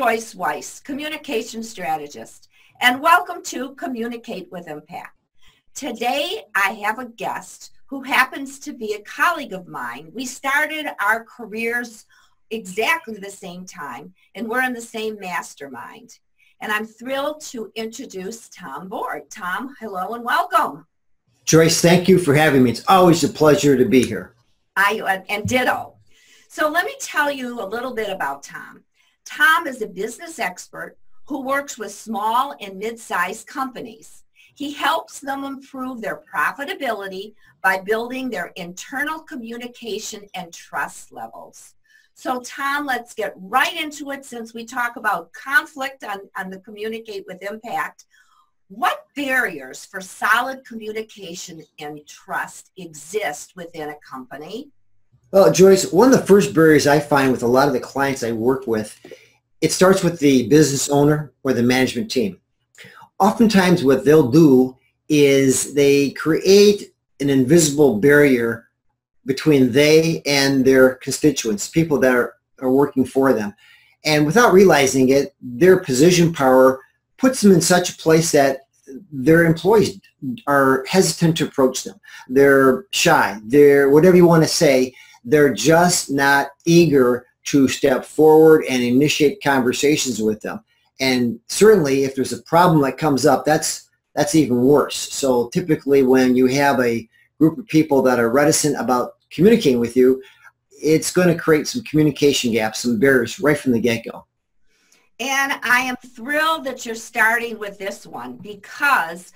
Joyce Weiss, communication strategist, and welcome to Communicate with Impact. Today, I have a guest who happens to be a colleague of mine. We started our careers exactly the same time, and we're in the same mastermind. And I'm thrilled to introduce Tom Borg. Tom, hello and welcome. Joyce, thank you for having me. It's always a pleasure to be here. And ditto. So let me tell you a little bit about Tom. Tom is a business expert who works with small and mid-sized companies. He helps them improve their profitability by building their internal communication and trust levels. So Tom, let's get right into it since we talk about conflict on the Communicate with Impact. What barriers for solid communication and trust exist within a company? Well, Joyce, one of the first barriers I find with a lot of the clients I work with, it starts with the business owner or the management team. Oftentimes what they'll do is they create an invisible barrier between they and their constituents, people that are working for them. And without realizing it, their position power puts them in such a place that their employees are hesitant to approach them. They're shy. They're, whatever you want to say, they're just not eager to step forward and initiate conversations with them. And certainly if there's a problem that comes up, that's even worse. So typically when you have a group of people that are reticent about communicating with you, it's going to create some communication gaps, some barriers right from the get-go. And I am thrilled that you're starting with this one because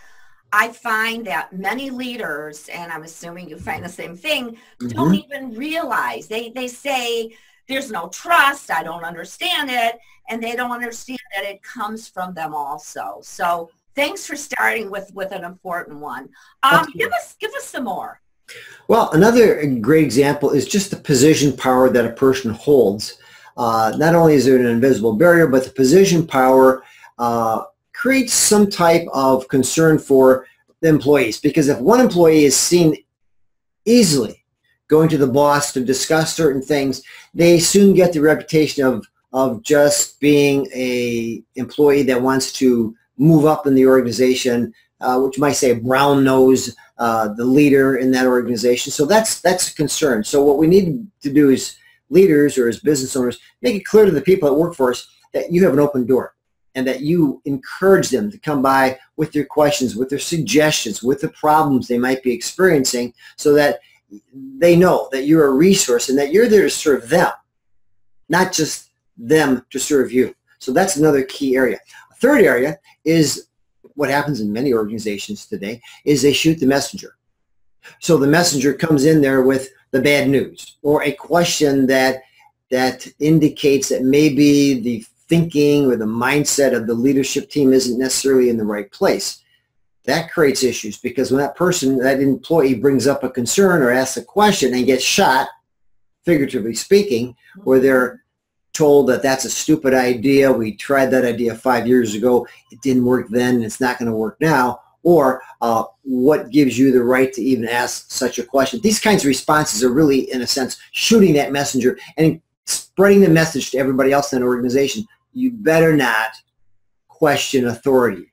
I find that many leaders, and I'm assuming you find the same thing, don't even realize. They say, there's no trust, I don't understand it, and they don't understand that it comes from them also. So thanks for starting with an important one. Give us some more. Well, another great example is just the position power that a person holds. Not only is there an invisible barrier, but the position power creates some type of concern for the employees. Because if one employee is seen easily going to the boss to discuss certain things, they soon get the reputation of just being a employee that wants to move up in the organization, which might say brown nose the leader in that organization. So that's a concern. So what we need to do is leaders or as business owners, make it clear to the people that work for us that you have an open door and that you encourage them to come by with their questions, with their suggestions, with the problems they might be experiencing so that they know that you're a resource and that you're there to serve them, not just them to serve you. So that's another key area. A third area is what happens in many organizations today is they shoot the messenger. So the messenger comes in there with the bad news or a question that indicates that maybe the thinking or the mindset of the leadership team isn't necessarily in the right place. That creates issues because when that employee brings up a concern or asks a question and gets shot, figuratively speaking, or they're told that that's a stupid idea, we tried that idea 5 years ago, it didn't work then, and it's not going to work now, or what gives you the right to even ask such a question. These kinds of responses are really, in a sense, shooting that messenger and spreading the message to everybody else in an organization. You better not question authority.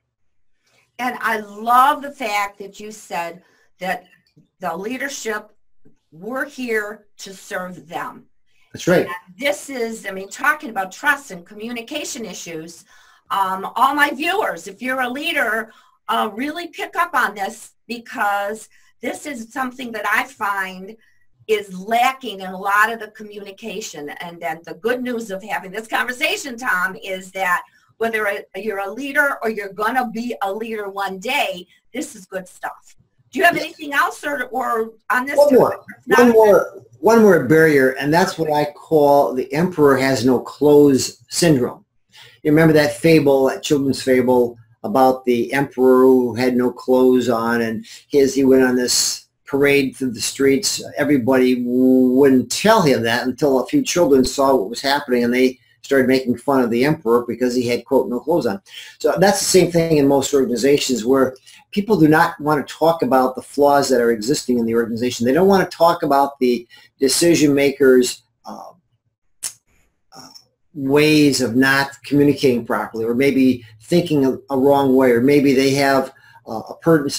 And I love the fact that you said that the leadership, we're here to serve them. That's right. And this is, I mean, talking about trust and communication issues, all my viewers, if you're a leader, really pick up on this because this is something that I find is lacking in a lot of the communication. And then the good news of having this conversation, Tom, is that whether you're a leader or you're going to be a leader one day, this is good stuff. Do you have anything else or on this? One more barrier, and that's what I call the emperor has no clothes syndrome. You remember that fable, that children's fable about the emperor who had no clothes on, and he went on this parade through the streets. Everybody wouldn't tell him that until a few children saw what was happening, and they started making fun of the emperor because he had, quote, no clothes on. So that's the same thing in most organizations where people do not want to talk about the flaws that are existing in the organization. They don't want to talk about the decision makers' ways of not communicating properly, or maybe thinking a wrong way, or maybe they have a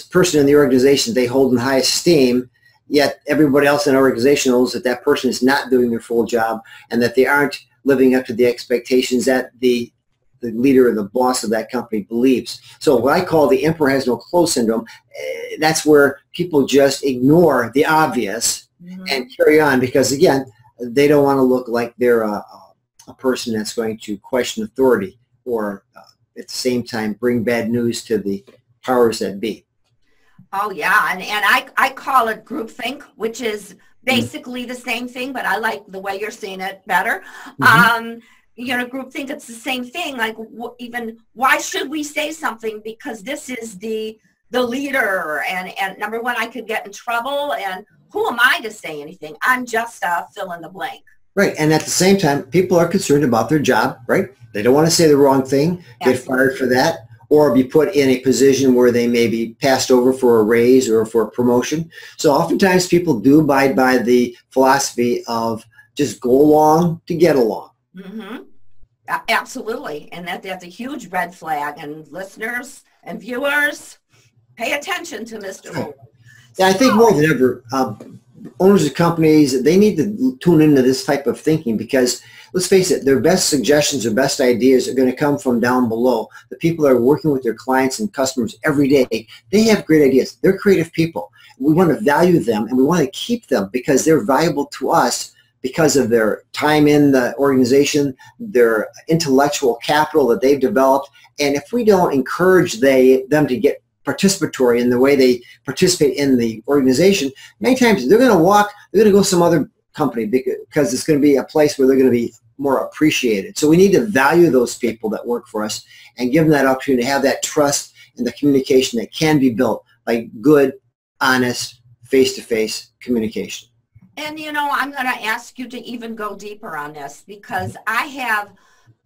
person in the organization they hold in high esteem, yet everybody else in the organization knows that that person is not doing their full job and that they aren't living up to the expectations that the leader or the boss of that company believes. So what I call the emperor has no clothes syndrome, that's where people just ignore the obvious and carry on because, again, they don't want to look like they're a person that's going to question authority or at the same time bring bad news to the powers that be. Oh, yeah. And I call it groupthink, which is basically the same thing, but I like the way you're saying it better. You know, groupthink, it's the same thing. Like, even why should we say something? Because this is the leader. And number one, I could get in trouble. And who am I to say anything? I'm just a fill in the blank. Right. And at the same time, people are concerned about their job, right? They don't want to say the wrong thing, get fired for that, or be put in a position where they may be passed over for a raise or for a promotion. So oftentimes people do abide by the philosophy of just go along to get along. Absolutely. And that's a huge red flag. And listeners and viewers, pay attention to Mr. Borg. Yeah, I think more than ever, owners of companies, they need to tune into this type of thinking because, let's face it, their best suggestions or best ideas are going to come from down below. The people that are working with their clients and customers every day, they have great ideas. They're creative people. We want to value them and we want to keep them because they're valuable to us because of their time in the organization, their intellectual capital that they've developed. And if we don't encourage them to get participatory in the way they participate in the organization, many times they're going to go some other company because it's going to be a place where they're going to be more appreciated. So we need to value those people that work for us and give them that opportunity to have that trust and the communication that can be built by good, honest, face-to-face communication. And, you know, I'm going to ask you to even go deeper on this because I have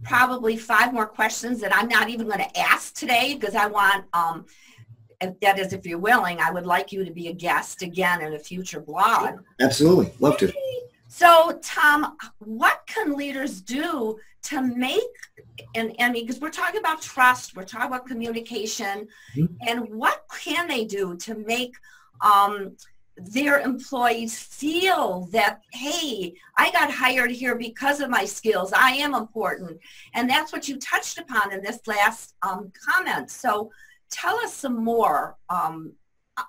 probably 5 more questions that I'm not even going to ask today because I want, and that is, if you're willing, I would like you to be a guest again in a future blog. Absolutely. Love to. So, Tom, what can leaders do to make, and because we're talking about trust, we're talking about communication, and what can they do to make their employees feel that, hey, I got hired here because of my skills. I am important. And that's what you touched upon in this last comment. So tell us some more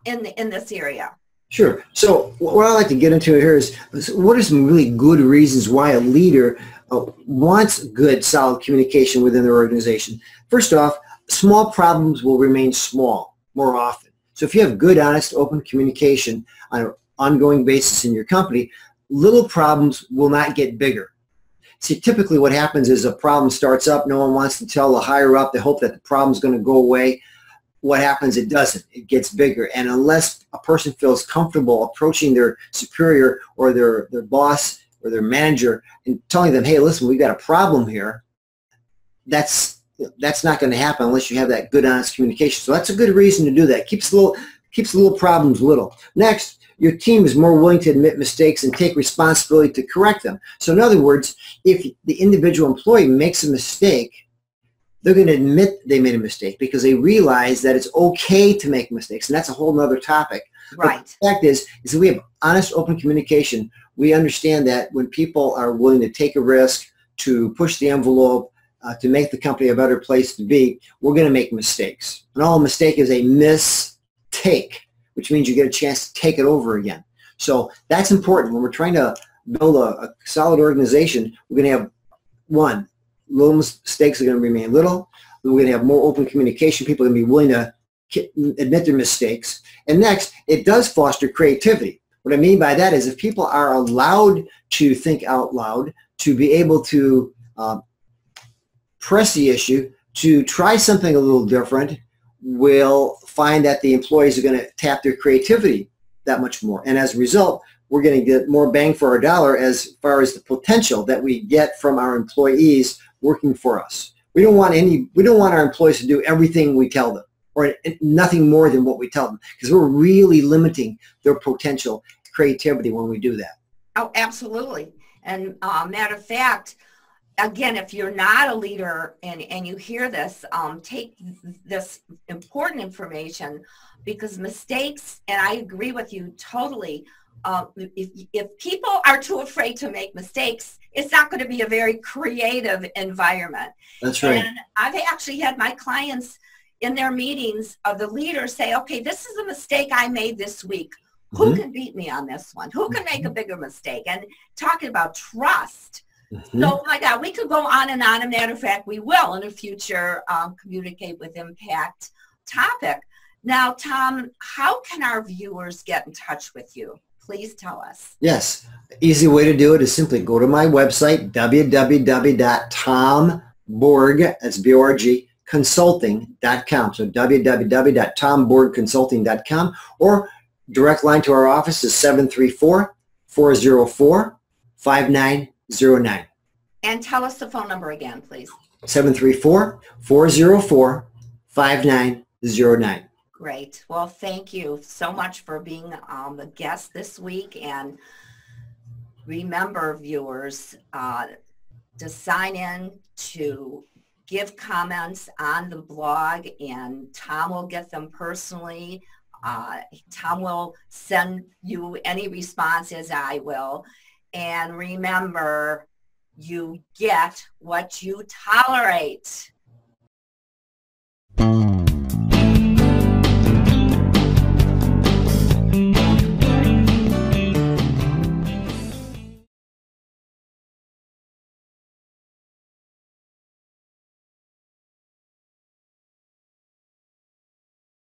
in this area. Sure. So what I like to get into here is what are some really good reasons why a leader wants good, solid communication within their organization. First off, small problems will remain small more often. So if you have good, honest, open communication on an ongoing basis in your company, little problems will not get bigger. See, typically what happens is a problem starts up, no one wants to tell the higher up, they hope that the problem's going to go away. What happens? It doesn't. It gets bigger. And unless a person feels comfortable approaching their superior or their boss or their manager and telling them, hey, listen, we've got a problem here, that's not going to happen unless you have that good, honest communication. So that's a good reason to do that. Keeps little problems little. Next, your team is more willing to admit mistakes and take responsibility to correct them. So in other words, if the individual employee makes a mistake, they're going to admit they made a mistake because they realize that it's okay to make mistakes. And that's a whole other topic. Right. But the fact is that we have honest, open communication. We understand that when people are willing to take a risk, to push the envelope, to make the company a better place to be, we're going to make mistakes. And all a mistake is a mistake, which means you get a chance to take it over again. So that's important. When we're trying to build a solid organization, we're going to have, one, little mistakes are going to remain little. We're going to have more open communication. People are going to be willing to admit their mistakes. And next, it does foster creativity. What I mean by that is if people are allowed to think out loud, to be able to press the issue, to try something a little different, we'll find that the employees are going to tap their creativity that much more. And as a result, we're going to get more bang for our dollar as far as the potential that we get from our employees working for us. We don't want our employees to do everything we tell them or nothing more than what we tell them because we're really limiting their potential creativity when we do that. Oh, absolutely. And matter of fact, again, if you're not a leader and you hear this, take this important information, because mistakes, and I agree with you totally, if people are too afraid to make mistakes, it's not going to be a very creative environment. That's right. And I've actually had my clients in their meetings of the leaders say, okay, this is a mistake I made this week. Who can beat me on this one? Who can make a bigger mistake? And talking about trust. So, my God, we could go on and on. As a matter of fact, we will in the future communicate with impact topic. Now, Tom, how can our viewers get in touch with you? Please tell us. Yes. Easy way to do it is simply go to my website, www.tomborg, that's B-O-R-G, consulting.com. So www.tomborgconsulting.com, or direct line to our office is 734-404-5909. And tell us the phone number again, please. 734-404-5909. Great. Well, thank you so much for being a guest this week. And remember, viewers, to sign in, to give comments on the blog, and Tom will get them personally. Tom will send you any responses, I will. And remember, you get what you tolerate.